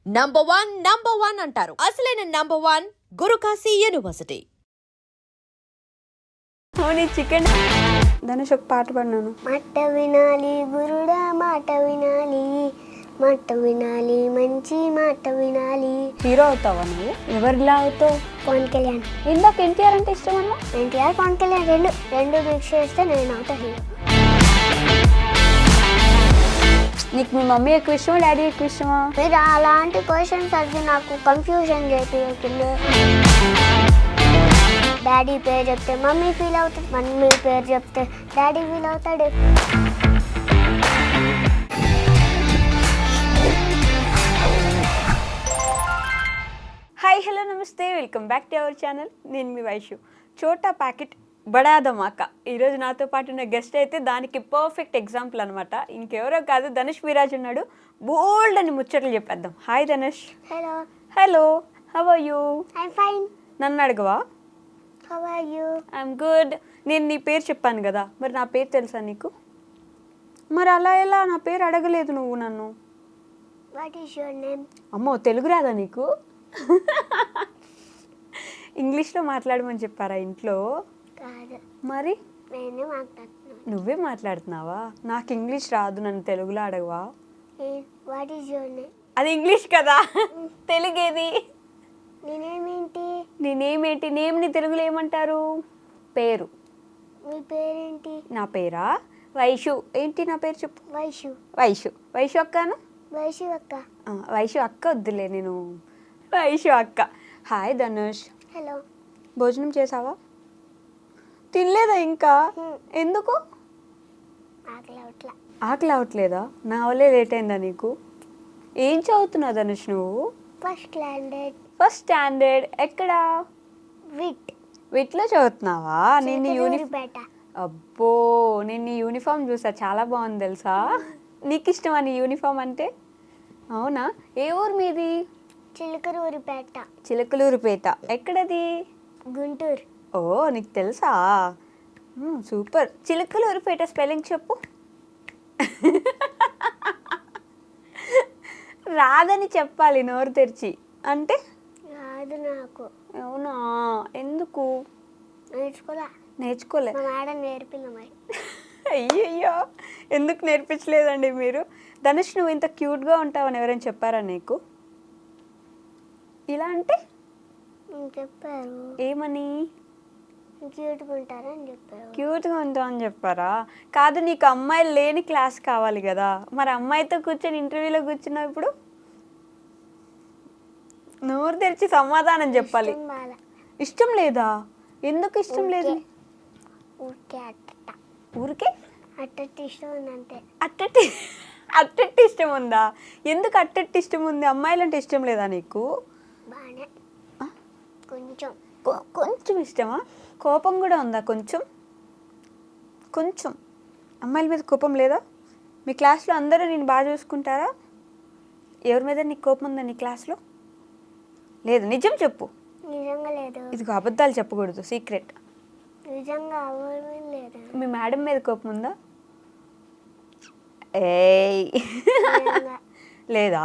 Number one అంటారు. అసలైన number one Gurukashi university. Chicken Dhanush ఒక పాట పాడినాను. మాట వినాలి గురుడా మాట వినాలి, మాట వినాలి మంచి మాట వినాలి. హీరో అవుతావా నువ్వు? ఎవరిలా అవుతావు? పవన్ కళ్యాణ్. ఇందాక ఎన్టీఆర్ అంటే ఇష్టం అన్నా? ఎన్టీఆర్ పవన్ కళ్యాణ్ రెండు మిక్స్ చేస్తే నేను అవుతా హీరో. నీకు మీ మమ్మీ ఎక్కువ ఇష్టమా డాడీ ఎక్కువ ఇష్టమా? మీరు అలాంటి క్వశ్చన్స్ అది నాకు కన్ఫ్యూజన్ చేపియకండి. డాడీ పేరు చెప్తే మమ్మీ ఫీల్ అవుతుంది, మమ్మీ పేరు చెప్తే డాడీ ఫీల్ అవుతాడు. హాయ్ హలో నమస్తే, welcome back to our channel. నేను మీ వైషు. చోటా ప్యాకెట్ బడా ధమాకా. ఈరోజు నాతో పాటు ఉన్న గెస్ట్ అయితే దానికి పర్ఫెక్ట్ ఎగ్జాంపుల్ అనమాట. ఇంకెవరో కాదు, ధనుష్ విరాజ్ ఉన్నాడు. బోల్డ్ అని ముచ్చట్లు చెప్పేద్దాం. Hi Dhanush. Hello. Hello, how are you? I'm fine. నన్ను అడగవా? How are you? I'm good. నేను నీ పేరు చెప్పాను కదా, మరి నా పేరు తెలుసా నీకు? మరి అలా ఎలా నా పేరు అడగలేదు నువ్వు నన్ను? What is your name? అమ్మో, తెలుగు రాదా నీకు? ఇంగ్లీష్లో మాట్లాడమని చెప్పారా ఇంట్లో? కాదు, మరి నేను మాట్లాడుతున్నాను. నువ్వే మాట్లాడుతున్నావా? నాకు ఇంగ్లీష్ రాదు, నన్ను తెలుగులో అడగవా? What is your name? అది ఇంగ్లీష్ కదా, తెలుగేది. నేనేమేంటి? నేనేమేంటి? నేమ్ని తెలుగులో ఏమంటారు? పేరు. మీ పేరేంటి? నా పేరా వైషు. ఏంటి నా పేరు చెప్పు? వైషు. వైషు. వైషు అక్కను? వైషు అక్క. వైషు అక్క వద్దులే, నేను వైషు అక్క. హాయ్ ధనుష్. హలో. భోజనం చేసావా? తినలేదా ఇంకా? ఎందుకు? ఆకలి అవట్లా. ఆకలి అవ్వట్లేదా? నా వల్లే లేట్ అయిందా నీకు? ఏం చదువుతున్నావు ధనుష్ నువ్వు? First standard. First standard. ఎక్కడా? విట్. వీటిలో చదువుతున్నావా? నేను చిలకలూరిపేట. అబ్బో, నేను యూనిఫామ్ చూసా, చాలా బాగుంది తెలుసా? నీకు ఇష్టమా నీ యూనిఫామ్ అంటే? అవునా? ఏ ఊరు మీది? చిలకలూరిపేట. చిలకలూరుపేట. ఎక్కడది? గుంటూరు. ఓ, నీకు తెలుసా? సూపర్. చిలకలూరుపేట స్పెల్లింగ్ చెప్పు. రాదని చెప్పాలి నోరు తెరిచి. అంటే రాదు నాకు. అవునా? ఎందుకు నేర్చుకోలే. నేర్చుకోలే? మా మేడం నేర్పింది మరి. అయ్యయ్యో, ఎందుకు నేర్పించలేదండి మీరు? ధనుష్, నువ్వు ఇంత క్యూట్గా ఉంటావని ఎవరైనా చెప్పారా నీకు? ఇలా అంటే చెప్పారు. ఏమని? క్యూట్గా ఉంటారని చెప్పారు. క్యూట్గా ఉంటావని చెప్పారా? కాదు, నీకు అమ్మాయిలు లేని క్లాస్ కావాలి కదా, మరి అమ్మాయితో కూర్చొని ఇంటర్వ్యూలో కూర్చున్నావు ఇప్పుడు. నోరు తెరిచి సమాధానం చెప్పాలి. ఇష్టం లేదా? ఎందుకు ఇష్టం లేదు? ఊరికే అట్ట. ఊరికే అట్టట్టి ఇష్టం ఉంది అంతే. అట్టట్టి ఇష్టం ఉందా? ఎందుకు అట్టట్టి ఇష్టం ఉంది? అమ్మాయిలంటే ఇష్టం లేదా నీకు? బాగానే, కొంచెం కొంచెం ఇష్టమా? కోపం కూడా ఉందా? కొంచెం కొంచెం అమ్మాయిల మీద కోపం లేదా? మీ క్లాస్లో అందరూ నేను బాగా చూసుకుంటారా? ఎవరి మీద నీకు కోపం ఉందా నీ క్లాస్లో? లేదు, నిజం చెప్పు. నిజంగా లేదు. ఇదిగో అబద్ధాలు చెప్పకూడదు, సీక్రెట్. నిజంగా అవ్వడం లేదు. మీ మేడం మీద కోపం ఉందా? ఏయ్, లేదా?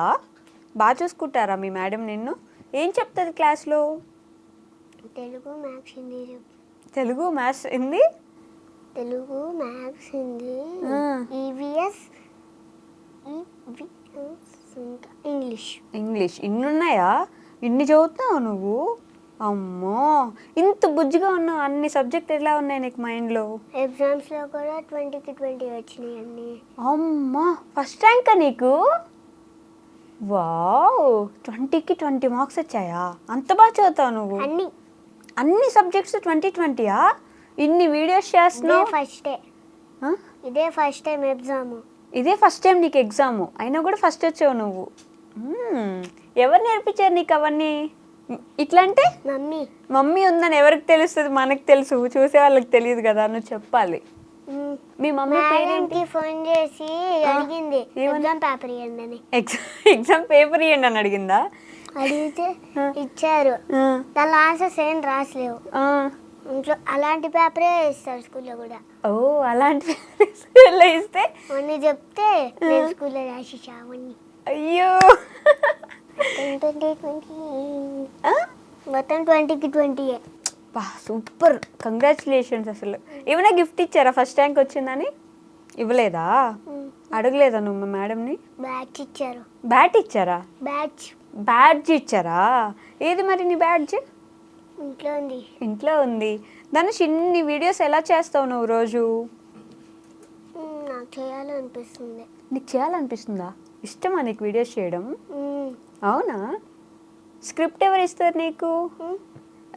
బాగా చూసుకుంటారా మీ మేడం నిన్ను? ఏం చెప్తుంది క్లాస్లో? Telugu, maths, Hindi. Telugu, maths, Hindi. Telugu, maths, Hindi, EVS, ఇంకా ఇంగ్లీష్. ఇంగ్లీష్. ఇన్ని ఉన్నాయా? ఇన్ని చదువుతున్నావు నువ్వు? అమ్మో, ఇంత బుజ్జిగా ఉన్నావు. అన్ని సబ్జెక్ట్ ఎలా ఉన్నాయి నీకు మైండ్లో? ఎగ్జామ్స్లో కూడా 20కి 20 వచ్చినాయి అన్నీ. అమ్మా, ఫస్ట్ ర్యాంకా నీకు? వావ్, 20కి 20 మార్క్స్ వచ్చాయా? అంత బాగా చదువుతావు నువ్వు. అన్ని సబ్జెక్ట్స్ 20-20యా? ఇన్ని వీడియోస్ చేస్తున్నావు. ఇదే ఫస్ట్ టైం ఎగ్జామ్. ఇదే ఫస్ట్ టైం నీకు ఎగ్జాము, అయినా కూడా ఫస్ట్ వచ్చావు నువ్వు. ఎవరు నేర్పించారు నీకు అవన్నీ? ఇట్లా అంటే మమ్మీ ఉందని ఎవరికి తెలుస్తుంది? మనకు తెలుసు, చూసే వాళ్ళకి తెలియదు కదా, నువ్వు చెప్పాలి. మీ మమ్మీ పేరేంటి? ఫోన్ చేసి అడిగింది ఎగ్జామ్ పేపర్ ఇవ్వండి అని. ఎగ్జామ్ పేపర్ ఇవ్వండి అని అడిగిందా? అడిగితే ఇచ్చారు. దాని ఆన్సర్స్ ఏం రాసలేవు ఇంట్లో. అలాంటి పేపరే ఇస్తారు స్కూల్లో కూడా. ఓ, అలాంటి స్కూల్లో ఇస్తే అన్నీ చెప్తే నేను స్కూల్లో రాసి చావన్నీ. అయ్యో, మొత్తం 20కి 20. బా సూపర్, కంగ్రాచులేషన్స్. అసలు ఏమైనా గిఫ్ట్ ఇచ్చారా ఫస్ట్ ర్యాంక్ వచ్చిందని? ఇవ్వలేదా? అడగలేదా నువ్వు మేడంని? బ్యాచ్ ఇచ్చారు. బ్యాట్ ఇచ్చారా? బ్యాడ్జ్ ఇచ్చారా? ఏది మరి నీ బ్యాడ్జ్? ఇంట్లో ఉంది. ఇంట్లో ఉంది. ధనుష్, ఇన్ని వీడియోస్ ఎలా చేస్తావు నువ్వు రోజు? నాకు చేయాలనిపిస్తుంది. నీకు చేయాలనిపిస్తుందా? ఇష్టమా నీకు వీడియోస్ చేయడం? అవునా? స్క్రిప్ట్ ఎవరు ఇస్తారు నీకు?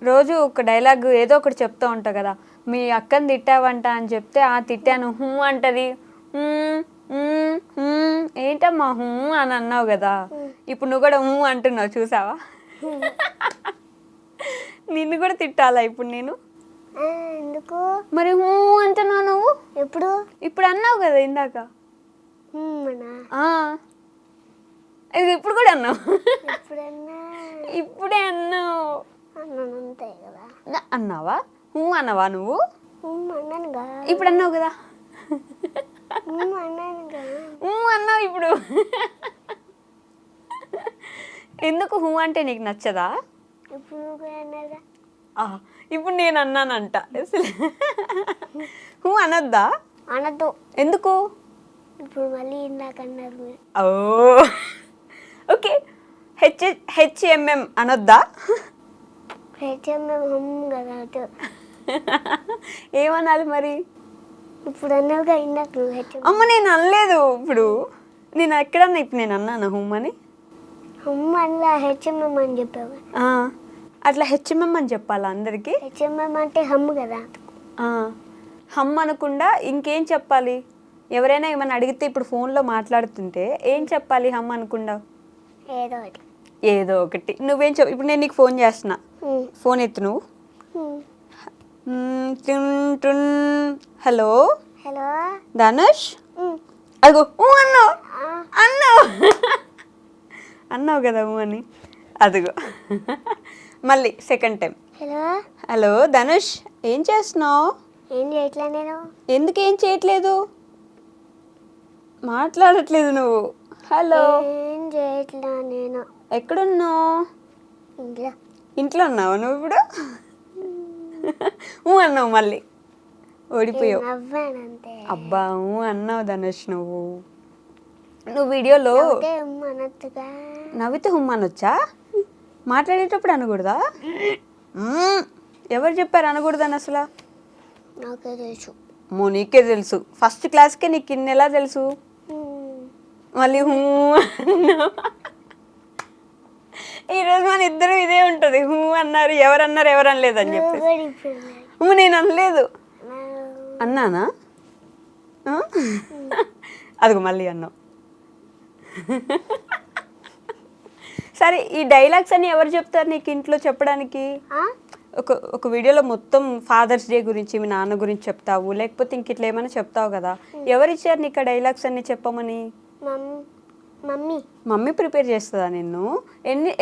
రోజు ఒక డైలాగ్ ఏదో ఒకటి చెప్తూ ఉంటావు కదా, మీ అక్కని తిట్టావంట అని చెప్తే ఆ తిట్టాను హూ అంటది. ఏంటమ్మా హూ అని అన్నావు కదా, ఇప్పుడు నువ్వు కూడా హూ అంటున్నావు చూసావా? నిన్ను కూడా తిట్టాలా ఇప్పుడు నేను? ఎందుకు మరి హూ అంటున్నావు నువ్వు? ఇప్పుడు అన్నావు కదా ఇందాక. ఇది ఇప్పుడు కూడా అన్నావు. ఇప్పుడే అన్నావు. అన్నావా? హూ అన్నావా నువ్వు? ఇప్పుడు అన్నావు కదా. అన్నావు ఇప్పుడు. ఎందుకు హూ అంటే నీకు నచ్చదా? ఇప్పుడు నేను అన్నానంట. హూ అనొద్దా? అనద్దు. ఎందుకు? ఇప్పుడు మళ్ళీ ఇందాకన్నారు. Okay, HMM అనొద్దా? కదా. ఏమనాలి మరి? ఇప్పుడు అన్నావుగా ఇందాక. అమ్మ నేను అనలేదు. ఇప్పుడు నేను ఎక్కడన్నా ఇప్పుడు నేను అన్నాను హుమ్ అని? హుమ్ అలా హెచ్ఎంఎం అని చెప్పావు. అట్లా హెచ్ఎంఎం అని చెప్పాలా అందరికి? హెచ్ఎంఎం అంటే హమ్ కదా. హమ్ అనకుండా ఇంకేం చెప్పాలి? ఎవరైనా ఏమైనా అడిగితే ఇప్పుడు ఫోన్లో మాట్లాడుతుంటే ఏం చెప్పాలి హమ్ అనకుండా? ఏదో ఒకటి నువ్వేం చెప్పు. ఇప్పుడు నేను నీకు ఫోన్ చేస్తున్నా, ఫోన్ ఎత్తు నువ్వు. హలో ధనుష్, అదిగో అన్నావు అన్నావు కదా అని, అదిగో మళ్ళీ సెకండ్ టైం. హలో ధనుష్, ఏం చేస్తున్నావు? ఏం చేయట్లే నేను. ఎందుకు ఏం చేయట్లేదు? మాట్లాడట్లేదు నువ్వు. హలో. ఏం చేయట్లా నేను. ఎక్కడున్నావు? ఇంట్లో ఉన్నావు నువ్వు ఇప్పుడు? అన్నావు మళ్ళీ, ఓడిపోయావు. అబ్బా అన్నావు ధనుష్ నువ్వు. నువ్వు వీడియోలో నవ్వితే హుమ్ అనొచ్చా? మాట్లాడేటప్పుడు అనకూడదా? ఎవరు చెప్పారు అనకూడదని అసలు? నాకే తెలుసు. నీకే తెలుసు. ఫస్ట్ క్లాస్కే నీకు ఇన్ని ఎలా తెలుసు? మళ్ళీ హూ ఈరోజు మన ఇద్దరు ఇదే ఉంటుంది. హూ అన్నారు, ఎవరన్నారు ఎవరు అనలేదు అని చెప్పి. నేను అనలేదు. అన్నానా? అదిగో మళ్ళీ అన్నావు. సరే, ఈ డైలాగ్స్ అన్ని ఎవరు చెప్తారు నీకు ఇంట్లో చెప్పడానికి? ఒక వీడియోలో మొత్తం ఫాదర్స్ డే గురించి, మీ నాన్న గురించి చెప్తావు, లేకపోతే ఇంక ఇట్లా ఏమైనా చెప్తావు కదా. ఎవరు ఇచ్చారు నీకు ఆ డైలాగ్స్ అన్ని చెప్పమని? మమ్మీ ప్రిపేర్ చేస్తుందా నిన్ను?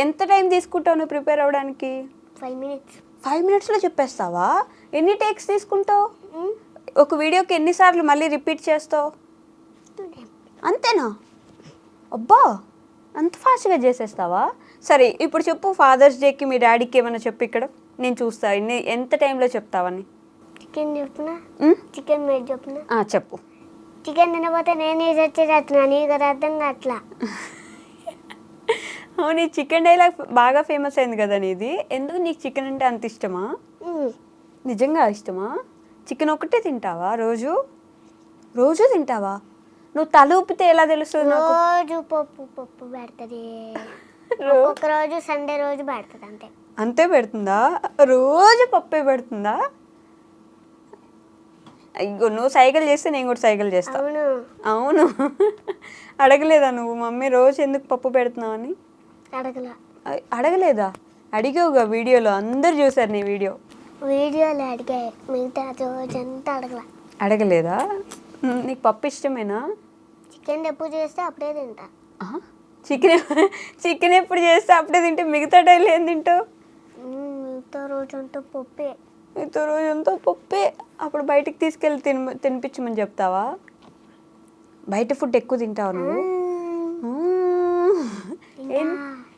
ఎంత టైం తీసుకుంటావు నువ్వు ప్రిపేర్ అవ్వడానికి? 5 minutes. 5 minutesలో చెప్పేస్తావా? ఎన్ని టేక్స్ తీసుకుంటావు? ఒక వీడియోకి ఎన్నిసార్లు మళ్ళీ రిపీట్ చేస్తావు? అంతేనా? అబ్బా, అంత ఫాస్ట్గా చేసేస్తావా? సరే ఇప్పుడు చెప్పు, ఫాదర్స్ డేకి మీ డాడీకి ఏమైనా చెప్పు, ఇక్కడ నేను చూస్తా ఎంత టైంలో చెప్తావని. చికెన్ చెప్పునా? చికెన్ మీద చెప్పునా? చెప్పు. చికెన్ తినకపోతే నేను వచ్చేటట్టున్నా, నీకు కదా అర్థం కావట్లా. అవును, చికెన్ డైలాగ్ బాగా ఫేమస్ అయింది కదా నీది. ఎందుకు నీకు చికెన్ అంటే అంత ఇష్టమా? నిజంగా ఇష్టమా? చికెన్ ఒకటే తింటావా రోజు? రోజు తింటావా? నువ్వు తల ఊపితే ఎలా తెలుస్తుంది? రోజు పప్పు పెడుతుంది. ఒక రోజు సండే రోజు పెడుతుంది. అంతే. అంతే పెడుతుందా? రోజు పప్పే పెడుతుందా? అయ్యో, నువ్వు సైకిల్ చేస్తే నేను కూడా సైకిల్ చేస్తా. అవును. అడగలేదా నువ్వు మమ్మీ రోజు ఎందుకు పప్పు పెడుతున్నావు అని? అడగలేదా? అడిగావుగా వీడియోలో, అందరు చూసారు నీ వీడియోలో అడిగా, మిగతా రోజంతా అడగలేదా? నీకు పప్పు ఇష్టమేనా? చికెన్ ఎప్పుడు చేస్తే అప్పుడే తింటా. చికెన్ ఎప్పుడు చేస్తే అప్పుడే తింటే మిగతా టైంలో ఏం తింటావు? మిగతా రోజంతా పప్పే. మిగతా రోజంతా పప్పే. అప్పుడు బయటికి తీసుకెళ్ళి తినిపించమని చెప్తావా? బయట ఫుడ్ ఎక్కువ తింటావు నువ్వు?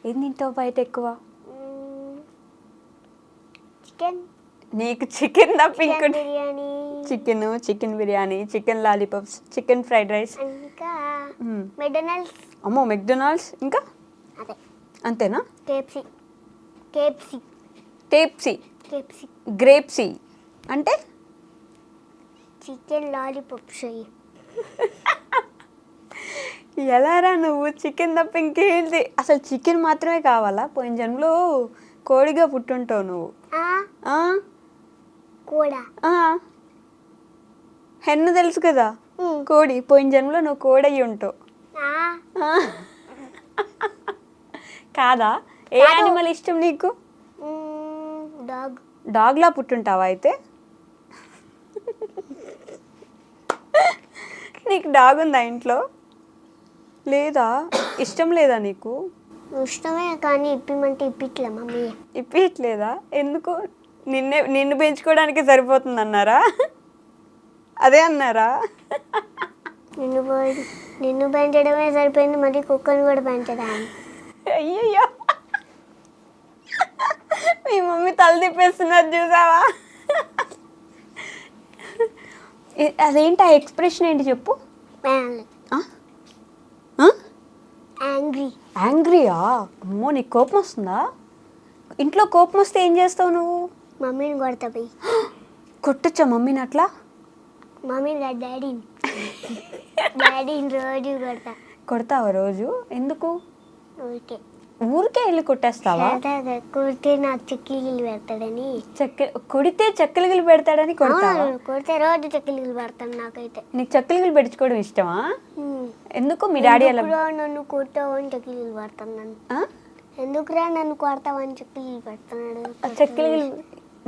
ఏం తింటావు బయట ఎక్కువ? చికెన్ నీకు చికెన్ తప్ప ఇంకోటి biryani chicken biryani, chicken lollipops, chicken fried rice, ఇంకా మెక్డొనాల్డ్స్. అమ్మో మెక్డొనాల్డ్స్, ఇంకా అదే అంతేనా? కేఎఫ్సి గ్రేప్సీ అంటే చికెన్ లాలీపాప్స్. ఎలారా నువ్వు చికెన్ తప్ప ఇంకేంటి? అసలు చికెన్ మాత్రమే కావాలా? పోయిన జన్మలో కోడిగా పుట్టుంటావు నువ్వు. కూడా హెన్ను తెలుసు కదా, కోడి. పోయిన జన్మలో నువ్వు కోడి అయ్యి ఉంటావు కాదా? ఏ యానిమల్ ఇష్టం నీకు? డాగ్లా పుట్టుంటావా అయితే? నీకు డాగ్ ఉందా ఇంట్లో? లేదా? ఇష్టం లేదా నీకు? ఇష్టమే కానీ ఇప్పిమంటే ఇప్పిట్లే మమ్మీ. ఇప్పిట్లేదా? ఎందుకు? నిన్ను పెంచుకోవడానికి సరిపోతుంది అన్నారా? అదే అన్నారా? నిన్ను పెంచడమే సరిపోయింది, మరి కుక్కను కూడా పెంచడానికి. అయ్యయ్యో, మీ మమ్మీ తల తిప్పేస్తున్నారు చూసావా? అదేంటి ఆ ఎక్స్ప్రెషన్ ఏంటి చెప్పు? యాంగ్రీయా? అమ్మో, నీకు కోపం వస్తుందా? ఇంట్లో కోపం వస్తే ఏం చేస్తావు నువ్వు? మమ్మీని కొడతా పోయి. కొట్టచ్చా మమ్మీని అట్లా? మమ్మీని కాదు, డాడీని రోజు కొడతా. కొడతావా రోజు? ఎందుకు? ఊరికే వెళ్ళి కొట్టేస్తావా? కొడితే నాకు చెక్కిలు పెడతాడని. కొడితే చెక్కలిగిలు పెడతాడని కొడతావా? కొడితే రోజు చెక్కిలు పెడతాను. నాకైతే నీకు చెక్కలిగిలు పెట్టించుకోవడం ఇష్టమా? ఎందుకు మీ డాడీ అలా నన్ను కొట్టావని చెక్కిలు పెడతాను. నన్ను ఎందుకురా నన్ను కొడతావని చెక్కిలు పెడుతున్నాడు. చెక్కలిగిలు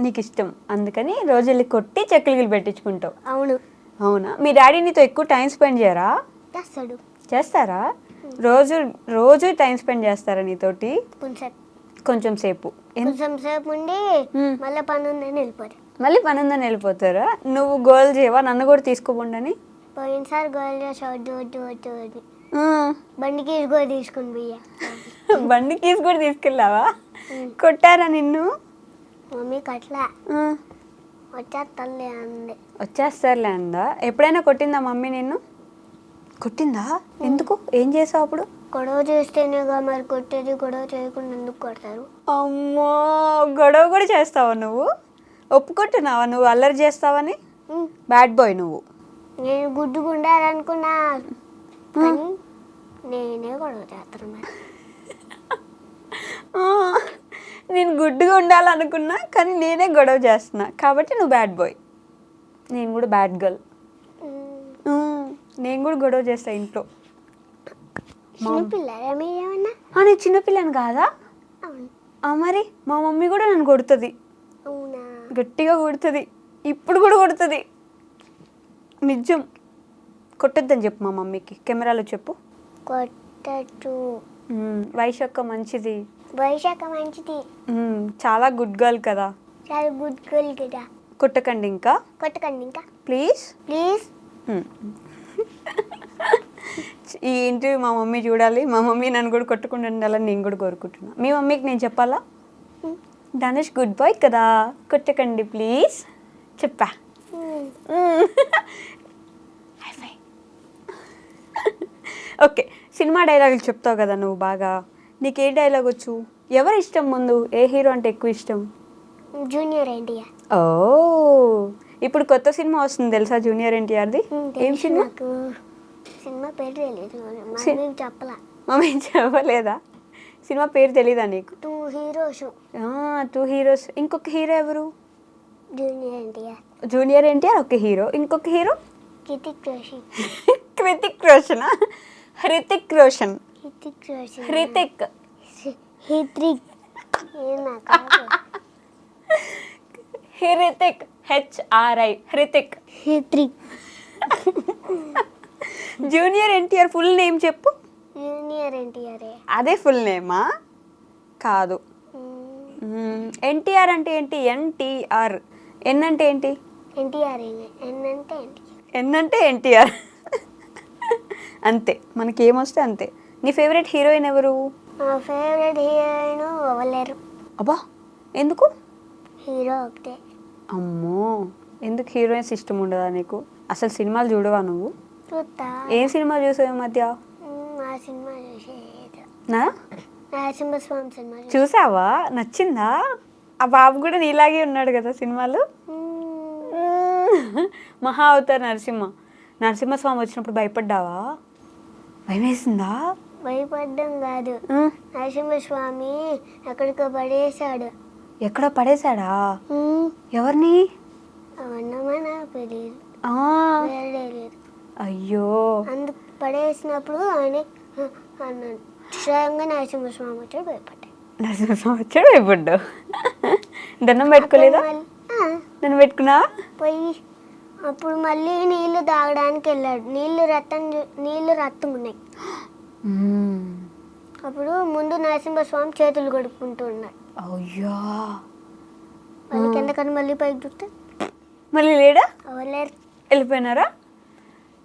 నీకు ఇష్టం, అందుకని రోజు వెళ్ళి కొట్టి చెక్కలిగిలు పెట్టించుకుంటావు. అవునా? మీ డాడీ నీతో ఎక్కువ టైం స్పెండ్ చేయరా? చేస్తారా? రోజు టైం స్పెండ్ చేస్తారా నీతోటి? కొంచెం సేపు ఉండి మళ్ళీ పని ఉందని వెళ్ళిపోతారా? నువ్వు గోల్ చేయవా నన్ను కూడా తీసుకోకుండా? పోయినసారి గోల్ చేసి బండి కీస్ కూడా తీసుకుని పోయా. బండి కీస్ కూడా తీసుకెళ్ళావా? కొట్టారా నిన్ను? మమ్మీ కట్లా, వచ్చేస్తారులే అందా. ఎప్పుడైనా కొట్టిందా మమ్మీ నిన్ను? కొట్టిందా? ఎందుకు? ఏం చేసావు అప్పుడు? గొడవ చేస్తేనేగా మరి కొట్టేది. గొడవ చేయకుండా ఎందుకు కొడతారు? అమ్మో, గొడవ కూడా చేస్తావా నువ్వు? ఒప్పుకుంటున్నావా నువ్వు అల్లరి చేస్తావని? బ్యాడ్ బాయ్ నువ్వు. నేను గుడ్డుగా ఉండాలనుకున్నా కానీ నేనే గొడవ చేస్తాను. మరి నేను గుడ్డుగా ఉండాలనుకున్నా కానీ నేనే గొడవ చేస్తున్నా కాబట్టి నువ్వు బ్యాడ్ బాయ్. నేను కూడా బ్యాడ్ గర్ల్. నేను కూడా గొడవ చేస్తా ఇంట్లో. నేను చిన్నపిల్లని కాదా? మరి మా మమ్మీ కూడా నన్ను కొడుతుంది, గట్టిగా కొడుతుంది, ఇప్పుడు కూడా కొడుతుంది. నిజం. కొట్టొద్దని చెప్పు మా మమ్మీకి, కెమెరాలో చెప్పు. వైశాఖ మంచిది, చాలా గుడ్ గర్ల్ కదా. కొట్టకండి ఇంకా ప్లీజ్. ఈ ఇంటర్వ్యూ మా మమ్మీ చూడాలి. మా మమ్మీ నన్ను కూడా కొట్టకుండా ఉండాలని నేను కూడా కోరుకుంటున్నా. మీ మమ్మీకి నేను చెప్పాలా? ధనుష్ గుడ్ బాయ్ కదా, కొట్టకండి ప్లీజ్ చెప్పా. ఓకే, సినిమా డైలాగులు చెప్తావు కదా నువ్వు బాగా. నీకు ఏ డైలాగ్ వచ్చు? ఎవరు ఇష్టం ముందు? ఏ హీరో అంటే ఎక్కువ ఇష్టం? జూనియర్ ఎన్టీఆర్. ఓ, ఇప్పుడు కొత్త సినిమా వస్తుంది తెలుసా జూనియర్ ఎన్టీఆర్ది? ఏం సినిమా? సినిమా పేరు తెలియదు, మమ్మీ చెప్పలేదా? సినిమా పేరు తెలీదా నీకు? Two heroes. ఇంకొక హీరో ఎవరు? జూనియర్ ఎన్టీఆర్ ఒక హీరో, ఇంకొక hero Hrithik Roshan. Hrithik. Junior NTR full name చెప్పు. జూనియర్ ఎన్టీఆర్. అదే ఫుల్ నేమా? కాదు. ఎన్టీఆర్ అంటే ఏంటి? ఎన్టీఆర్. ఎన్ అంటే ఏంటి? ఎన్ అంటే ఎన్టీఆర్. అంతే, మనకి ఏమొస్తే అంతే. నీ ఫేవరెట్ హీరోయిన్ ఎవరు? మా ఫేవరెట్ హీరోయిన్ ఎవరు అబ్బా ఎందుకు? హీరో ఒకటే. అమ్మో, ఎందుకు హీరోయిన్స్ ఇష్టం ఉండదా నీకు? అసలు సినిమాలు చూడవా నువ్వు? చూస్తా. ఏం సినిమా చూసావు ఈ మధ్య? మా సినిమా చూసేది నా నరసింహస్వామి సినిమా చూసావా? నచ్చిందా? ఆ బాబు కూడా నీలాగే ఉన్నాడు కదా సినిమాలు. మహా అవతార్ నరసింహస్వామి వచ్చినప్పుడు భయపడ్డావా? భయం వేసిందా? భయపడ్డం కాదు, నరసింహస్వామి ఎక్కడికో పడేశాడు. ఎక్కడో పడేశాడా? ఎవరిని? అవన్నమా నాకు తెలియదు, ఆ, వేరే లేదు. అయ్యో, అందుకు పడేసినప్పుడు ఆయన అన్నాడు, స్వయంగా నరసింహస్వామి వచ్చాడు, భయపడ్డాడు. నరసింహస్వామి వచ్చాడు భయపడ్డావు. దండం పెట్టుకోలేదా? నన్ను పెట్టుకున్నా? పోయి అప్పుడు మళ్ళీ నీళ్లు తాగడానికి వెళ్ళాడు. నీళ్లు రక్తం ఉన్నాయి. అప్పుడు ముందు నరసింహస్వామి చేతులు కడుక్కుంటూ ఉన్నాడు. అయ్యో, మళ్ళీ కిందకని మళ్ళీ పైకి చూస్తే మళ్ళీ లేడా? ఎవరు వెళ్ళిపోయినారా?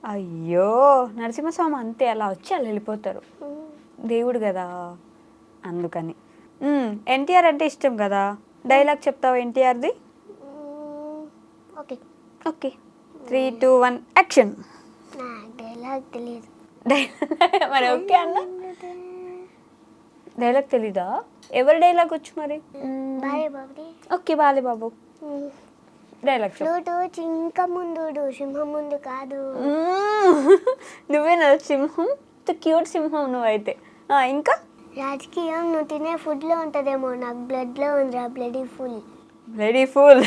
అయ్యో, నరసింహస్వామి అంతే, అలా వచ్చి అలా వెళ్ళిపోతారు. దేవుడు కదా అందుకని. ఎన్టీఆర్ అంటే ఇష్టం కదా, డైలాగ్ చెప్తావా ఎన్టీఆర్ది? Okay okay, 3, 2, 1 action. నాకు డైలాగ్ తెలియదు. మరి ఓకే అన్న, డైలాగ్ తెలీదా? ఎవరి డైలాగ్ వచ్చు మరి? బాయ్ బాబుది. ఓకే, బాలే బాబు డైలాగ్ చెప్పు. ఫ్లూటు చింక ముందు సింహం ముందు కాదు. నువ్వేనా సింహం? క్యూట్ సింహం నువ్వైతే. ఇంకా రాజకీయం నువ్వు తినే ఫుడ్లో ఉంటుందేమో, నాకు బ్లడ్లో ఉందిరా, బ్లడీ ఫుల్.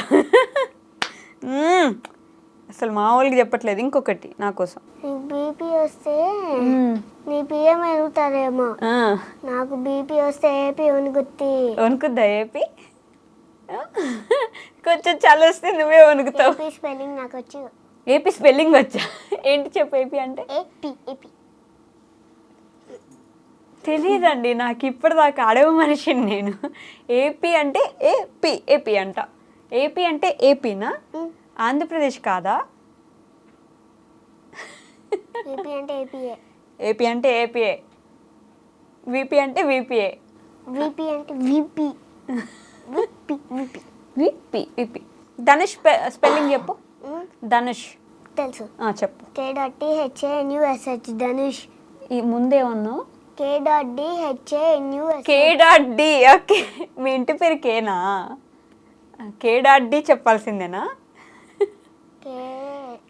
అసలు మామూలుగా చెప్పట్లేదు. ఇంకొకటి నా కోసం. నీకు బీపీ వస్తే నీ పిఎం ఎరుగుతారేమో, నాకు బీపీ వస్తే ఏపీ వణుకుద్దా ఏపీ? కొంచెం చలి వస్తే నువ్వే వణుకుతావు. ఏపీ స్పెల్లింగ్ నాకు వచ్చు. ఏపీ స్పెల్లింగ్ వచ్చా? ఏంటి చెప్పు. ఏపీ అంటే ఏపీ తెలియదండి నాకు, ఇప్పటిదాకా అడవి మనిషిని నేను. ఏపీ అంటే ఏపీ అంట. ఏపీ అంటే ఏపీనా? ఆంధ్రప్రదేశ్ కాదా? ఏపీ అంటే ఏపీఏ. ఏపీ అంటే ఏపీఏ. విపి అంటే విపిఏ. విపి అంటే విపి. విపి. ధనుష్ స్పెల్లింగ్ చెప్పు. ధనుష్ తెలుసు. చెప్పు. KDHANUSH ధనుష్. ఈ ముందేమన్నావు? KDHANUSH. KD. ఓకే, మీ ఇంటి పేరు కేనా? KD చెప్పాల్సిందేనా? అంతే.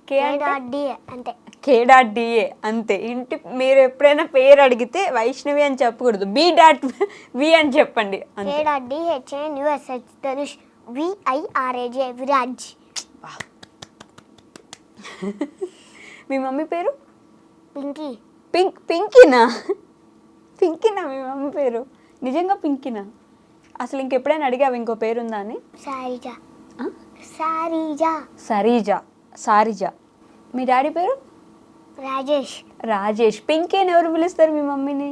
KDA అంతే. ఇంటి మీరు ఎప్పుడైనా పేరు అడిగితే వైష్ణవి అని చెప్పకూడదు, B.V అని చెప్పండి. KDHANUSH ధనుష్. VIRAJ విరాజ్. మీ మమ్మీ పేరు? పింకీ. పింకీనా మీ మమ్మీ పేరు? నిజంగా పింకీనా? అసలు ఇంకెప్పుడైనా అడిగావు ఇంకో పేరుందా అని? సారీజా. మీ డాడీ పేరు? రాజేష్. పింకీ అని ఎవరు పిలుస్తారు మీ మమ్మీని?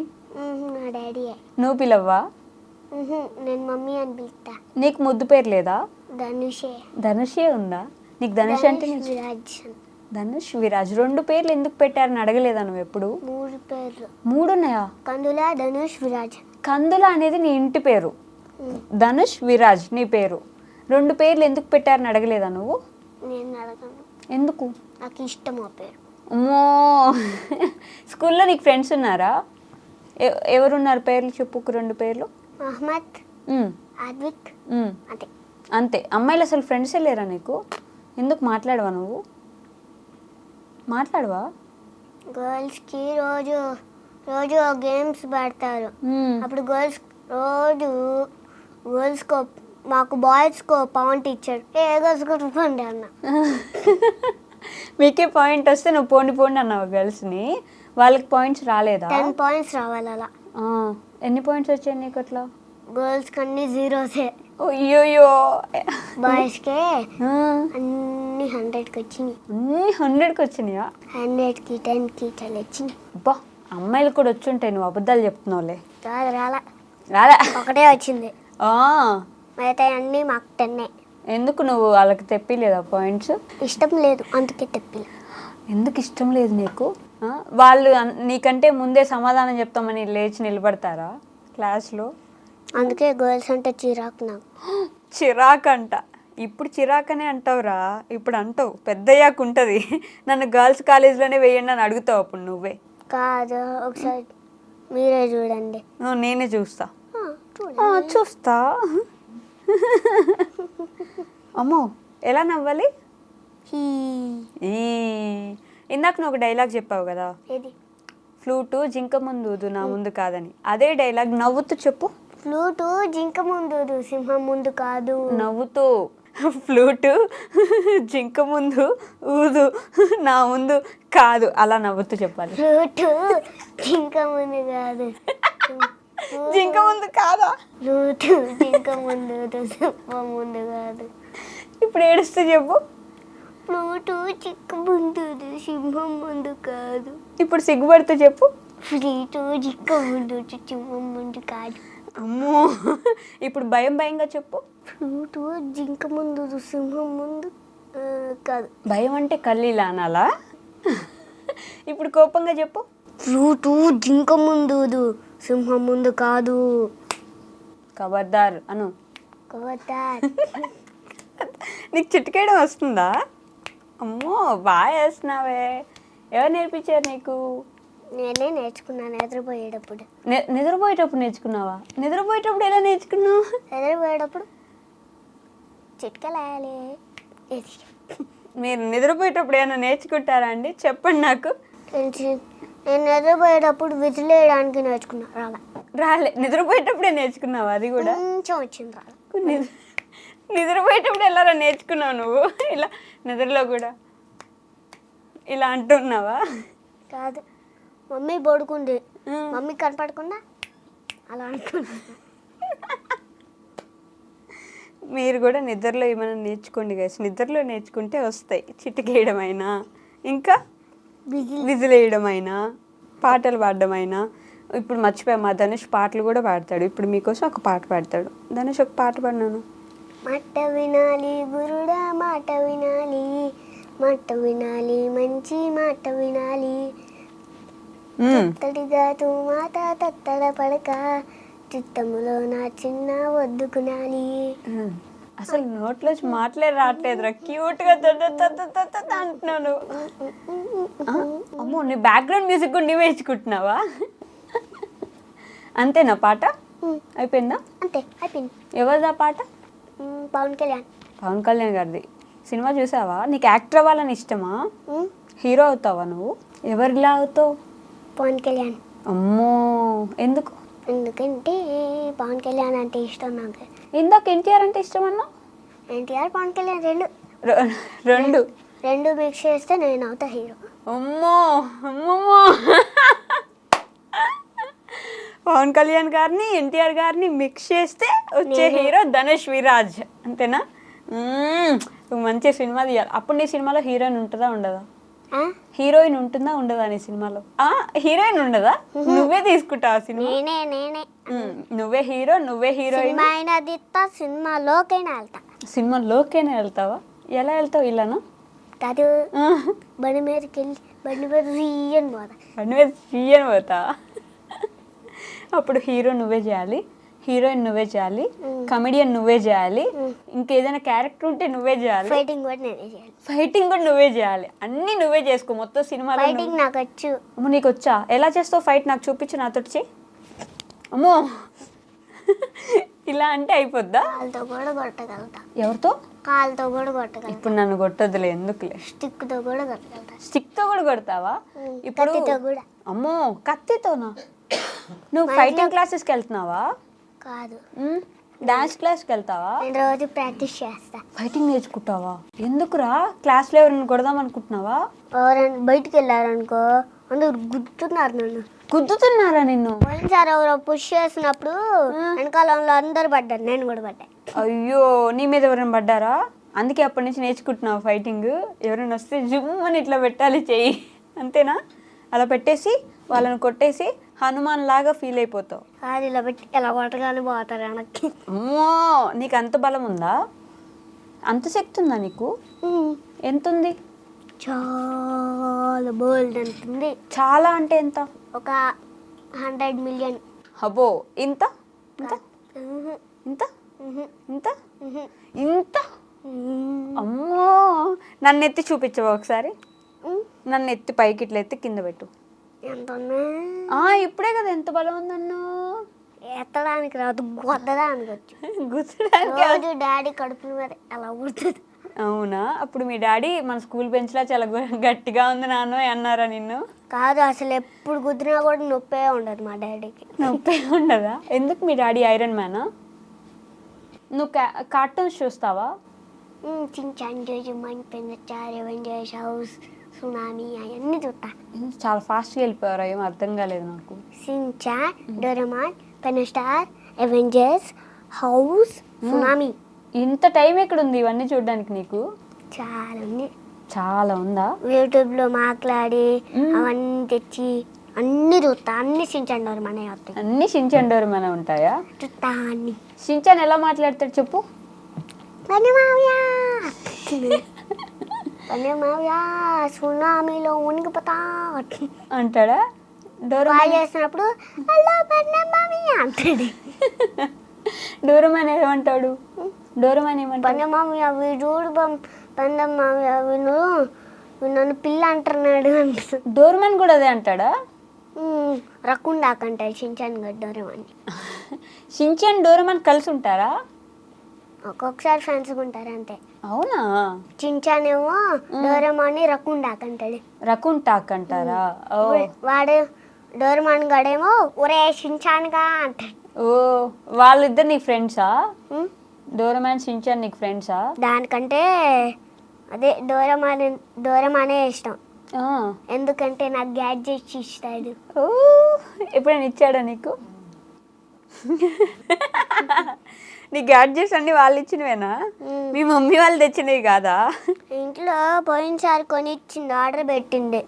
నా డాడీ. నువ్వు పిలవ్వా? నేను మమ్మీ అని పిలుస్తా. నీకు ముద్దు పేరు లేదా? ధనుషే ఉందా నీకు? ధనుష్ అంటే ధనుష్, విరాజ్ 2 పేర్లు ఎందుకు పెట్టారని అడగలేదా నువ్వు ఎప్పుడు? 3 పేర్లు. 3 ఉన్నాయా? కందుల, ధనుష్, విరాజ్. కందుల అనేది నీ ఇంటి పేరు, ధనుష్, విరాజ్ నీ పేరు. 2 పేర్లు ఎందుకు పెట్టారని అడగలేదా నువ్వు? నేను అడగను. ఎందుకు? నాకు ఇష్టం ఆ పేరు. అమ్మో, స్కూల్లో నీకు ఫ్రెండ్స్ ఉన్నారా? ఎవరున్నారు? పేర్లు చెప్పు, 2 పేర్లు. అహ్మద్, అద్విక్. అంతే. అమ్మాయిలు అసలు ఫ్రెండ్సే లేరా నీకు? ఎందుకు మాట్లాడవా నువ్వు? మాట్లాడవా? గర్ల్స్కి రోజు గేమ్స్ పెడతారు. అప్పుడు గర్ల్స్కో మాకు బాయ్స్కో పాయింట్ ఇచ్చాడు. గర్ల్స్ కొట్టుకోండి అన్న. మీకే పాయింట్ వస్తే నువ్వు పోండి అన్నావు గర్ల్స్ని, వాళ్ళకి పాయింట్స్ రాలేదా? 10 పాయింట్స్ రావాలి అలా. ఎన్ని పాయింట్స్ వచ్చాయి నీకు అట్లా? గర్ల్స్కి అన్ని 0సే. అయ్యోయ్యో. బాయ్స్కే అన్ని 100కి వచ్చినాయి. అన్ని 100కి వచ్చినాయా? 100కి 10కి చాలా వచ్చినాయి. అబ్బా, అమ్మాయిలు కూడా వచ్చుంటాయి, నువ్వు అబద్ధాలు చెప్తున్నావులే. రాలా, ఒకటే వచ్చింది. మిగతా అన్నీ మాకు 10. ఎందుకు నువ్వు వాళ్ళకి తెప్పిలేదా పాయింట్స్? ఇష్టం లేదు అందుకే తెప్పిలే. ఎందుకు ఇష్టం లేదు నీకు? వాళ్ళు నీకంటే ముందే సమాధానం చెప్తామని లేచి నిలబడతారా క్లాస్లో. అందుకే గర్ల్స్ అంటే చిరాకు నాకు. చిరాక్ అంట. ఇప్పుడు చిరాకనే అంటావురా, ఇప్పుడు అంటావు, పెద్దయ్యాక ఉంటుంది. నన్ను గర్ల్స్ కాలేజ్లోనే వేయండి అని అడుగుతావు అప్పుడు నువ్వే. కాదు, ఒకసారి మీరే చూడండి. నేనే చూస్తా. చూడండి. చూస్తా. అమ్మో ఎలా నవ్వాలి? హీ. ఈ ఇందాక నువ్వు ఒక డైలాగ్ చెప్పావు కదా, ఏది? ఫ్లూటు జింక ముందు ఊదు నా ముందు కాదని. అదే డైలాగ్ నవ్వుతూ చెప్పు. ఫ్లూటు జింక ముందు ఊదు, సింహం ముందు కాదు. నవ్వుతూ. ఫ్లూటు జింక ముందు ఊదు నా ముందు కాదు, అలా నవ్వుతూ చెప్పాలి. ఫ్లూటు జింక ముందు కాదు. జింక ముందు కాదా? ఫ్లూటు జింక ముందు ఊదు, సింహం ముందు కాదు. ఇప్పుడు ఏడుస్తూ చెప్పు. ఫ్లూటు జింక ముందు ఊదు, సింహం ముందు కాదు. ఇప్పుడు సిగ్గుపడుతూ చెప్పు. ఫ్లూటు జింక ముందు ఊదు, సింహం ముందు కాదు. అమ్మో. ఇప్పుడు భయంగా చెప్పు. ఫ్లూటు జింక ముందు ఊదు, సింహం ముందు కాదు. భయం అంటే కళ్ళు ఇలా అనాలా? ఇప్పుడు కోపంగా చెప్పు. ఫ్లూటు జింక ముందు ఊదు, సింహం ముందు కాదు. ఖబర్దార్ అను. ఖబర్దార్. నీకు చిటికేయడం వస్తుందా? అమ్మో బాగా వేస్తున్నావే. ఎవరు నేర్పించారు నీకు? నేనే నేర్చుకున్నాను నిద్రపోయేటప్పుడు. నిద్రపోయేటప్పుడు నేర్చుకున్నావా? నిద్రపోయేటప్పుడు ఎలా నేర్చుకున్నావు? నిద్రపోయేటప్పుడు చిట్కలేయాలి. మీరు నిద్రపోయేటప్పుడు ఏమైనా నేర్చుకుంటారా అండి? చెప్పండి నాకు. నేను నిద్రపోయేటప్పుడు విజిలేయడానికి నేర్చుకున్నా. రాలే. నిద్రపోయేటప్పుడే నేర్చుకున్నావా? అది కూడా కొంచెం వచ్చింది రాలే. నిద్రపోయేటప్పుడు ఎలా నేర్చుకున్నావు నువ్వు? ఇలా నిద్రలో కూడా ఇలా అంటున్నావా? కాదు, మమ్మీ పడుకుంది, మమ్మీ కనపడకుండా అలా అనుకున్నా. మీరు కూడా నిద్రలో ఏమైనా నేర్చుకోండి గైస్. నిద్రలో నేర్చుకుంటే వస్తాయి. చిటికేయడం అయినా, ఇంకా విజిలేయడం అయినా, పాటలు పాడడం అయినా. ఇప్పుడు మర్చిపోయా, మా ధనుష్ పాటలు కూడా పాడతాడు. ఇప్పుడు మీకోసం ఒక పాట పాడతాడు. ధనుష్ ఒక పాట పాడినాను. మాట వినాలి గురుడా, మాట వినాలి, మాట వినాలి, మంచి మాట వినాలి. తడిగా తూ మాట తత్తడ పడక, చిత్తములో నా చిన్న వద్దుకునాలి. అసలు నోట్లో మాటలే రావట్లేదురా. క్యూట్గా అంటున్నాను. అమ్మో, నీ బ్యాక్గ్రౌండ్ మ్యూజిక్ కూడా నువ్వు వేసుకుంటున్నావా? అంతేనా పాట? అయిపోయిందా? అంతే, అయిపోయింది. ఎవరిదా పాట? పవన్ కళ్యాణ్. పవన్ కళ్యాణ్ గారిది. సినిమా చూసావా? నీకు యాక్టర్ అవ్వాలని ఇష్టమా? హీరో అవుతావా నువ్వు? ఎవరిలా అవుతావు? పవన్ కళ్యాణ్. అమ్మో, ఎందుకు? ఎందుకంటే పవన్ కళ్యాణ్ అంటే ఇష్టం నాకు. ఇందాక ఎన్టీఆర్ అంటే ఇష్టం అన్నా? ఎన్టీఆర్ పవన్ కళ్యాణ్ రెండు మిక్స్ చేస్తే నేను అవుతా హీరో. అమ్మో అమ్మమ్మో. పవన్ కళ్యాణ్ గారిని ఎన్టీఆర్ గారిని మిక్స్ చేస్తే వచ్చే హీరో ధనుష్ విరాజ్, అంతేనా? మంచి సినిమా తీయాలి. అప్పుడు నీ సినిమాలో హీరోయిన్ ఉంటుందా ఉండదా? హీరోయిన్ ఉంటుందా ఉండదా నీ సినిమాలో? హీరోయిన్ ఉండదా? నువ్వే తీసుకుంటావా సినిమా? నేనే నువ్వే హీరో, నువ్వే హీరోయిన్. సినిమాలోకైనా వెళ్తా. సినిమాలోకైనా వెళ్తావా? ఎలా వెళ్తావు? ఇలానా? కాదు, బండి మీదకి వెళ్ళి బండి మీద రీయని పోతా. బండి మీద రీయని పోతా. అప్పుడు హీరో నువ్వే చేయాలి, హీరోయిన్ నువ్వే చేయాలి, కమెడియన్ నువ్వే చేయాలి, ఇంకేదైనా క్యారెక్టర్ ఉంటే నువ్వే చేయాలి, ఫైటింగ్ కూడా నేనే చేయాలి. ఫైటింగ్ కూడా నువ్వే చేయాలి. అన్నీ నువ్వే చేసుకో మొత్తం సినిమాలో. ఫైటింగ్ నాకు వచ్చు. అమ్మో, నీకు వచ్చా? ఎలా చేస్తావు ఫైట్? నాకు చూపించు, నాతో చెయ్యి. అమ్మో, ఇలా అంటే అయిపోద్దా? కాలుతో కూడా కొట్టగలుగుతా. ఎవరితో? కాలుతో కూడా కొట్టగలుగుతా. ఇప్పుడు నన్ను కొట్టొద్దులే, ఎందుకులే. స్టిక్తో కూడా కొట్టగలుగుతా. స్టిక్తో కూడా కొడతావా? ఇప్పుడు కత్తితో కూడా. అమ్మో, కత్తితోనా? నువ్వు ఫైటింగ్ క్లాసెస్కి వెళ్తున్నావా? కాదు, డాన్స్ క్లాస్కి వెళ్తావా? నేను రోజు ప్రాక్టీస్ చేస్తా. ఫైటింగ్ నేర్చుకుంటావా? ఎందుకురా? క్లాస్లో ఎవరైనా కొడదాం అనుకుంటున్నావా? ఎవరైనా బయటికి వెళ్ళారనుకో అందరు గుర్తున్నారు నన్ను. గుద్దుతున్నారా నిన్ను? పోయినసారి ఎవరో పుష్ చేసినప్పుడు వెనకాలంలో అందరు పడ్డారు, నేను కూడా పడ్డా. అయ్యో, నీ మీద ఎవరైనా పడ్డారా? అందుకే అప్పటి నుంచి నేర్చుకుంటున్నావు ఫైటింగ్. ఎవరైనా వస్తే జుమ్ అని ఇట్లా పెట్టాలి చెయ్యి, అంతేనా? అలా పెట్టేసి వాళ్ళని కొట్టేసి హనుమాన్ లాగా ఫీల్ అయిపోతావు. అది ఇలా పెట్టి ఎలా కొట్టగానే పోతారు వెనక్కి. అమ్మో, నీకు అంత బలం ఉందా? అంత శక్తి ఉందా నీకు? ఎంత ఉంది? చాలా బోల్డ్ అంటుంది. చాలా అంటే ఎంత? ఒక 100 మిలియన్. అబ్బో ఇంత ఇంత ఉహు, ఇంత ఉహు, ఇంత ఉహు. ఇంత అమ్మో నన్ను ఎత్తి చూపించవా ఒకసారి? నన్ను ఎత్తి పైకి ఇట్లా ఎత్తి కింద పెట్టు. ఎంత ఉన్నా ఇప్పుడే కదా ఎంత బలం ఉందన్ను. ఎత్తడానికి రాదు, గొద్దడానికి వచ్చు. గుర్తుడానికి. రోజు డాడీ కడుపు మీద అలా ఉడుతుంది. అవునా? అప్పుడు మీ డాడీ మన స్కూల్ బెంచ్లా చాలా గట్టిగా ఉంది నాన్న అన్నారా నిన్ను? కాదు, అసలు ఎప్పుడు కుదిరినా కూడా నొప్పే ఉండదు మా డాడీకి. నొప్పి ఉండదా? ఎందుకు మీ డాడీ ఐరన్ మ్యానా? నువ్వు కార్టూన్స్ చూస్తావా? చించాన్ జోజుమాన్ పెన్నచార్ ఎవెంజర్స్ హౌస్ సునామీ అవన్నీ చూస్తా. చాలా ఫాస్ట్గా వెళ్ళిపోయారా? ఏం అర్థం కాలేదు నాకు. సించాన్, డోరేమాన్, పెన్నస్టార్, ఎవెంజర్స్ హౌస్ సునామీ. ఇంత టైం ఎక్కడుంది ఇవన్నీ చూడడానికి నీకు? చాలా ఉంది. చాలా ఉందా? యూట్యూబ్లో మాట్లాడి అవన్నీ తెచ్చి అన్నీ చూస్తా. అన్ని సించాన్ డోరేమానే వస్తాయి. అన్ని షించాన్ డోరేమాన్ ఉంటాయా? చూస్తా అన్ని. షించాన్ ఎలా మాట్లాడతాడు చెప్పు? పనిమావ్యా పనిమావ్యా సునామీలో మునిగిపోతా అంటాడా? కాల్ చేస్తున్నప్పుడు హలో పనిమావ్యా అంటాడు. డోరేమాన్ ఏమంటాడు? డోరేమాన్ ఏమంటాడు? పనిమావ్యా వీడు పనిమావ్యా వీడు నన్ను పిల్ల అంటున్నాడు అంటాడు. డోరేమాన్ కూడా అదే అంటాడా? రక్కుండాకంటాడు చించాన్ డోరేమాన్. షించాన్ డోరేమాన్ కలిసి ఉంటారా? ఒక్కొక్కసారి ఫ్రెండ్స్గా ఉంటారు అంతే. అవునా? చించాన్ ఏమో డోరేమాన్ని రక్కుండాకంటాడు. రకూన్ టాక్ అంటారా? ఓ వాడు డోరేమాన్ గడేమో ఒరే చించాన్గా అంటాడు. ఓ వాళ్ళిద్దరు నీకు ఫ్రెండ్సా? ఉమ్, డోరేమాన్ షించాన్ నీకు ఫ్రెండ్సా? దానికంటే అదే డోరేమానే ఇష్టం. ఆ. ఎందుకంటే నాకు గ్యాడ్జెట్స్ ఇస్తాడు. ఓ ఎప్పుడైనా ఇచ్చాడా నీకు? నీ గ్యాడ్జెట్స్ అన్ని వాళ్ళు ఇచ్చినవేనా? మీ మమ్మీ వాళ్ళు తెచ్చినవి కాదా? ఇంట్లో పోయినసారి కొనిచ్చింది, ఆర్డర్ పెట్టింది.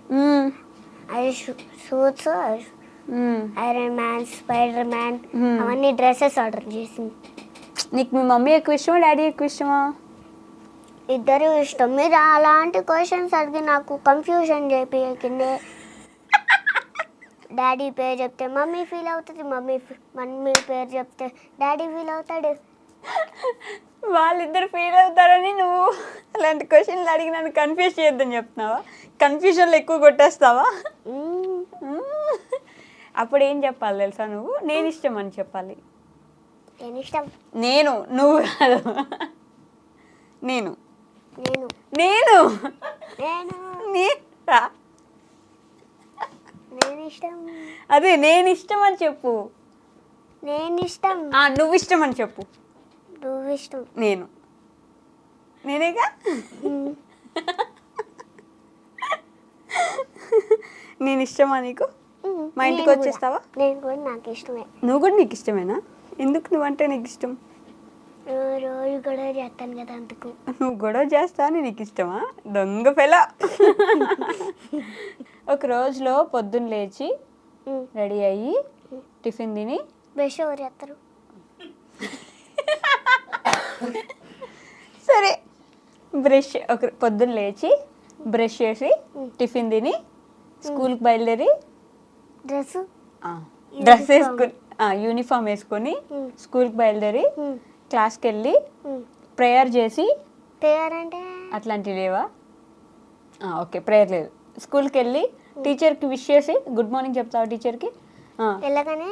అది suits, iron man, spider man అవన్నీ డ్రెస్సెస్ ఆర్డర్ చేసింది. నీకు మీ మమ్మీ ఎక్కువ ఇష్టమా డాడీ ఎక్కువ ఇష్టమా? ఇద్దరు ఇష్టం. మీరు అలాంటి క్వశ్చన్స్ అడిగి నాకు కన్ఫ్యూజన్ చేపియకండి. డాడీ పేరు చెప్తే మమ్మీ ఫీల్ అవుతుంది, మమ్మీ పేరు చెప్తే డాడీ ఫీల్ అవుతాడు. వాళ్ళిద్దరు ఫీల్ అవుతారని నువ్వు అలాంటి క్వశ్చన్లు అడిగి నన్ను కన్ఫ్యూజ్ చేయొద్దని చెప్తున్నావా? కన్ఫ్యూజన్లో ఎక్కువ కొట్టేస్తావా? అప్పుడు ఏం చెప్పాలి తెలుసా? నువ్వు నేను ఇష్టం అని చెప్పాలి. నేను ఇష్టం. నేను, నువ్వు కాదు. నేను నేను నేను నేను నేనా? నేను ఇష్టం. అదే నేను ఇష్టం అని చెప్పు. నేను ఇష్టం. నువ్వు ఇష్టం అని చెప్పు. నువ్వు ఇష్టం. నేనేగా. నేను ఇష్టమా నీకు? మా ఇంటికి వచ్చేస్తావా? నేను కూడా నాకు ఇష్టమే. నువ్వు కూడా నీకు ఇష్టమేనా? ఎందుకు నువ్వంటే నీకు ఇష్టం? రోజు గొడవ చేస్తాను కదా అందుకు. నువ్వు గొడవ చేస్తా అని నీకు ఇష్టమా? దొంగ పిల్ల. ఒక రోజులో పొద్దున్న లేచి రెడీ అయ్యి టిఫిన్ తిని బ్రష్ ఎవరు చేస్తారు? సరే పొద్దున్న లేచి బ్రష్ చేసి టిఫిన్ తిని స్కూల్కి బయలుదేరి డ్రెస్ వేసుకొని యూనిఫామ్ వేసుకొని స్కూల్కి బయలుదేరి క్లాస్కి వెళ్ళి ప్రేయర్ చేసి. ప్రేయర్ అంటే అట్లాంటివి లేవా? ఓకే, ప్రేయర్ లేదు. స్కూల్కి వెళ్ళి టీచర్కి విష్ చేసి గుడ్ మార్నింగ్ చెప్తావా టీచర్కి? వెళ్ళగానే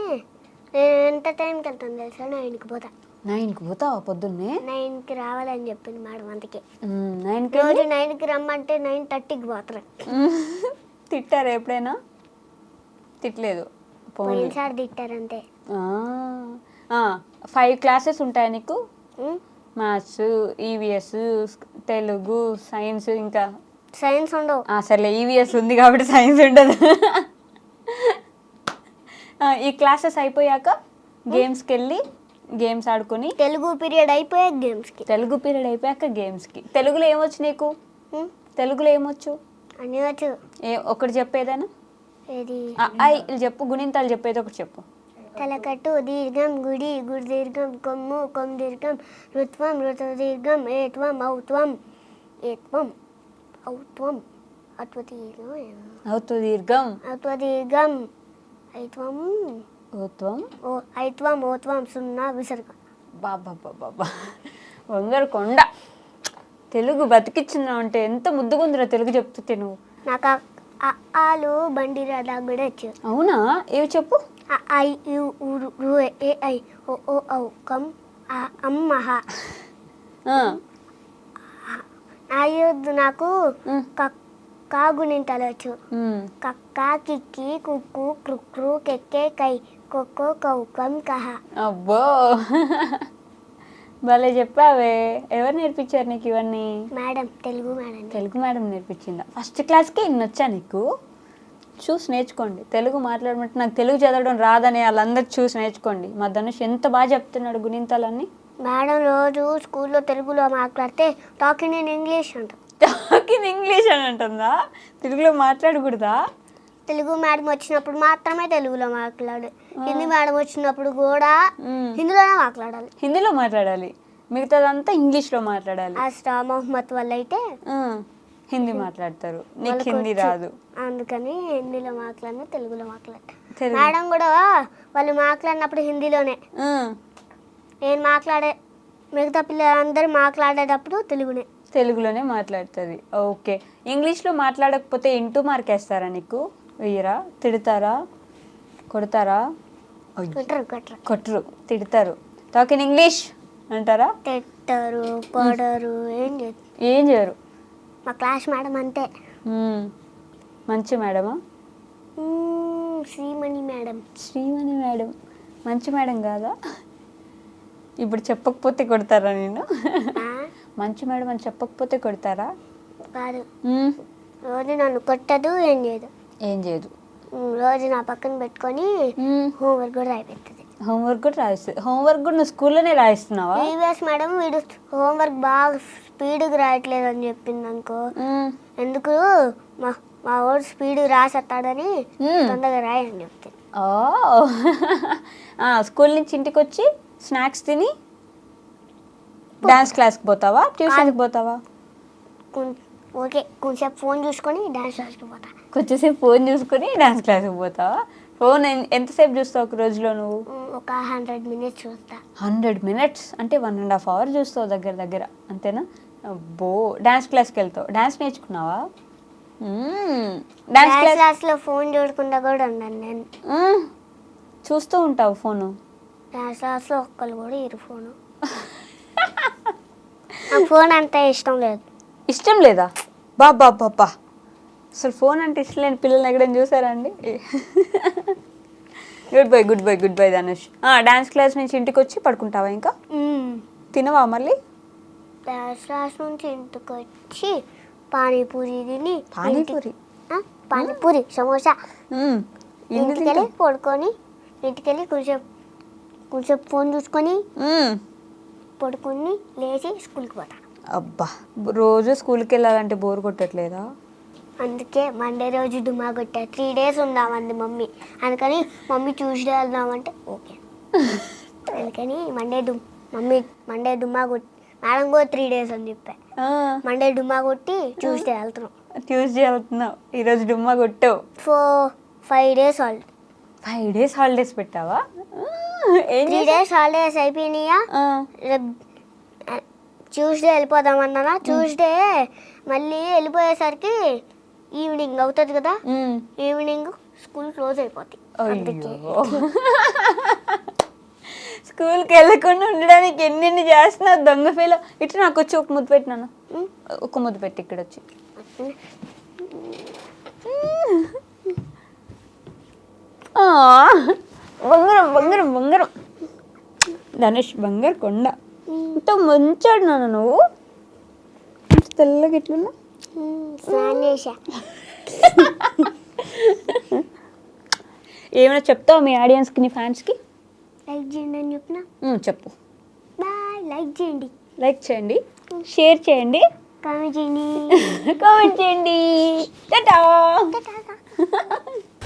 నేను ఎంత టైంకి వెళ్తాను తెలుసా? 9కి పోతా. 9కి పోతావా పొద్దున్నే? 9కి రావాలని చెప్పింది మేడం, అందుకే 9కి రోజు 9కి రమ్మంటే 9:30కి పోతారు. తిట్టారా ఎప్పుడైనా? తిట్టలేదు. పోయినసారి తిట్టారు అంతే. 5 క్లాసెస్ ఉంటాయా నీకు? మ్యాథ్స్, ఈవీఎస్, తెలుగు, సైన్స్, ఇంకా సైన్స్ ఉండవు. సర్లే, ఈవీఎస్ ఉంది కాబట్టి సైన్స్ ఉండదు. ఈ క్లాసెస్ అయిపోయాక గేమ్స్కి వెళ్ళి గేమ్స్ ఆడుకొని. తెలుగు పీరియడ్ అయిపోయాక గేమ్స్కి. తెలుగులో ఏమొచ్చు నీకు? తెలుగులో ఏమొచ్చు? అన్నీ వచ్చు. ఒకటి చెప్పేదేనా? ఏది? చెప్పు. గుణింతాలు చెప్పేది ఒకటి చెప్పు. తలకట్టు దీర్ఘం, గుడి గుడి దీర్ఘం, కొమ్ము కొమ్ము దీర్ఘం, ఋత్వం ఋతు దీర్ఘం, ఏత్వం ఔత్వం ఏత్వం ఔత్వం అత్వ దీర్ఘం ఐత్వం ఓత్వం. ఓ ఐత్వం ఓత్వం సున్నా విసర్గ. బాబా బాబా బంగారు కొండ. తెలుగు బతికిచ్చినావు అంటే ఎంత ముద్దుగుందిరా తెలుగు చెప్తుంటే నువ్వు. నాకు ఆలు బండి రాదా కూడా వచ్చు. అవునా? ఏవి చెప్పు. ఐ యు రు ఏ ఐ ఓ ఓ ఔ కం అమ్మహ. అయ్యొద్దు నాకు కాగునింతలొచ్చు. కాకి కుక్కు క్రుక్రు కెక్కే కై కొక్కో కౌ కం కహ. అబ్బో భలే చెప్పావే. ఎవరు నేర్పించారు నీకు ఇవన్నీ? Madam, Telugu madam. Telugu madam నేర్పించిందా? ఫస్ట్ క్లాస్కే ఇన్ని వచ్చా నీకు? చూసి నేర్చుకోండి. తెలుగు మాట్లాడమంటే నాకు తెలుగు చదవడం రాదని వాళ్ళందరూ చూసి నేర్చుకోండి. మా ధనుష్ ఎంత బాగా చెప్తున్నాడు గుణింతాలన్నీ. మేడం రోజు స్కూల్లో తెలుగులో మాట్లాడితే టాకింగ్ ఇన్ ఇంగ్లీష్ అంట. టాకింగ్ ఇంగ్లీష్ అని అంటుందా? తెలుగులో మాట్లాడకూడదా? తెలుగు మేడం వచ్చినప్పుడు మాత్రమే తెలుగులో మాట్లాడాలి. హిందీ మేడం వచ్చినప్పుడు కూడా హిందీలోనే మాట్లాడాలి. హిందీలో మాట్లాడాలి, మిగతాదంతా ఇంగ్లీష్లో మాట్లాడాలి. అస్టా మొహమ్మద్ వల్ల అయితే హిందీ మాట్లాడతారు, నీకు హిందీ రాదు. అందుకని హిందీలో మాట్లాడిన తెలుగులో మాట్లాడతారు. మేడం కూడా వాళ్ళు మాట్లాడినప్పుడు హిందీలోనే, నేను మాట్లాడే మిగతా పిల్లలందరూ మాట్లాడేటప్పుడు తెలుగులోనే మాట్లాడుతుంది. ఓకే. ఇంగ్లీష్లో మాట్లాడకపోతే ఇంటూ మార్క్ వేస్తారా నీకు? వెయ్యరా? తిడతారా? కొడతారా? కొట్టరు, తిడతారు. టాకింగ్ ఇంగ్లీష్ అంటారా? తిట్టరు, కొడరు, ఏం చేయరు. మా క్లాస్ మేడం అంతే. మంచి మేడమా? శ్రీమణి మేడం. శ్రీమణి మేడం మంచి మేడం కాదా? ఇప్పుడు చెప్పకపోతే కొడతారా నేను? మంచి మేడం అని చెప్పకపోతే కొడతారా? కాదు, రోజు నన్ను కొట్టదు, ఏం చేయదు. రోజు నా పక్కన పెట్టుకొని హోంవర్క్ కూడా రాయిపెడుతుంది. హోంవర్క్ కూడా రాయిస్తుంది. హోంవర్క్ కూడా నువ్వు స్కూల్లోనే రాయిస్తున్నావా? ప్రీవియస్ మేడం వీడు హోంవర్క్ బాగా స్పీడ్గా రాయట్లేదు అని చెప్పింది అనుకో. ఎందుకు మా వాడు స్పీడ్ రాసేస్తాడని తొందరగా రాయని చెప్తాను. స్కూల్ నుంచి ఇంటికి వచ్చి స్నాక్స్ తిని డాన్స్ క్లాస్కి పోతావా, ట్యూషన్కి పోతావా? ఓకే, కొంచెంసేపు ఫోన్ చూసుకొని డాన్స్ క్లాస్కి పోతా. కొంచెంసేపు ఫోన్ చూసుకొని డాన్స్ క్లాస్కి పోతావా? ఫోన్ ఎంతసేపు చూస్తావు ఒక రోజులో నువ్వు? ఒక 100 minutes చూస్తా. 100 minutes అంటే 1.5 hours చూస్తావు దగ్గర, అంతేనా? అబ్బో. డాన్స్ క్లాస్కి వెళ్తావు, డాన్స్ నేర్చుకున్నావా? డాన్స్ క్లాస్లో ఫోన్ చూడకుండా కూడా ఉన్నాను నేను. చూస్తూ ఉంటావు ఫోను? డాన్స్ క్లాస్లో ఒక్కరు కూడా ఇరు ఫోను. నాకు ఫోన్ అంటే ఇష్టం లేదు. ఇష్టం లేదా? బాబా అసలు ఫోన్ అంటే ఇష్టం లేని పిల్లల్ని ఎక్కడైనా చూసారా అండి? Good bye Dhanush. Dance class నుంచి ఇంటికి వచ్చి పడుకుంటావా? ఇంకా తినవా మళ్ళీ? డాన్స్ క్లాస్ నుంచి ఇంటికి వచ్చి పానీపూరి తిని, పానీపూరి సమోసా ఇంటికెళ్ళి పడుకొని, ఇంటికెళ్ళి కొంచెం ఫోన్ చూసుకొని పడుకొని లేచి స్కూల్కి పోతా. అబ్బా, రోజు స్కూల్కి వెళ్ళాలంటే బోర్ కొట్టట్లేదా? అందుకే మండే రోజు డుమా కొట్టా. 3 days ఉందామంది మమ్మీ. అందుకని మమ్మీ ట్యూస్డే వెళ్దామంటే ఓకే. అందుకని మండే డుమా కొట్టి, మేడం కూడా 3 days అని చెప్పా. మండే డుమా కొట్టి ట్యూస్డే వెళ్తున్నావు. ఈరోజు డుమ్మా కొట్టావు. 5 days హాలిడే. 5 days హాలిడేస్ పెట్టావా? 3 days హాలిడేస్ అయిపోయినాయా? ట్యూస్డే వెళ్ళిపోదామన్నా. ట్యూస్డే మళ్ళీ వెళ్ళిపోయేసరికి ఈవినింగ్ అవుతుంది కదా, ఈవినింగ్ స్కూల్ క్లోజ్ అయిపోతుంది. స్కూల్కి వెళ్ళకుండా ఉండడానికి ఎన్ని చేస్తున్నావు దొంగ ఫీల్. ఇట్లా నాకు వచ్చి ఒక ముద్దు పెట్టినాను, ఒక ముద్దు పెట్టి ఇక్కడ వచ్చి. బంగారం ధనుష్, బంగారు కొండ. ఇంత మంచాడు నాన్న నువ్వు, తెల్లగా ఎట్లున్నా. ఏమైనా చెప్తావా మీ ఆడియన్స్కి, నీ ఫ్యాన్స్కి? లైక్ చేయండి అని చెప్పిన. చెప్పు. బాయ్. లైక్ చేయండి, షేర్ చేయండి, కామెంట్ చేయండి. Tata.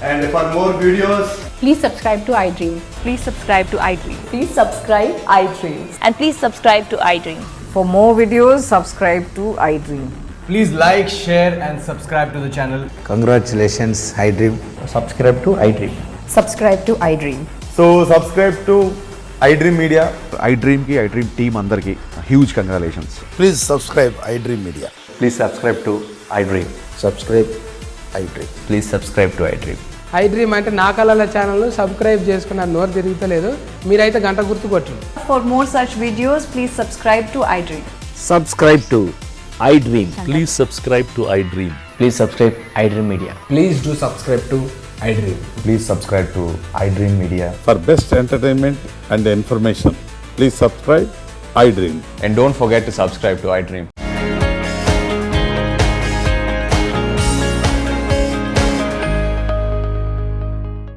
And for more videos, Please subscribe to iDream. Please subscribe to iDream. Please subscribe iDream. And please subscribe to iDream. For more videos, subscribe to iDream. please like, share and subscribe to the channel. Congratulations, iDream. Subscribe to iDream. Subscribe to iDream. So subscribe to iDream Media. iDreamకి iDream team అందరికీ huge congratulations. Please subscribe iDream Media. Please subscribe to iDream. Subscribe iDream. Please subscribe to iDream. iDream అంటే నా కళల channel subscribe చేసుకున్న నోరు తిరుగుతలేదు, మీరైతే గంట గుర్తు కొట్టండి. For more such videos, please subscribe to iDream. Subscribe to iDream. Please subscribe to iDream. Please subscribe iDream Media. Please do subscribe to iDream. Please subscribe to iDream Media. For best entertainment and information, please subscribe iDream. And don't forget to subscribe to iDream.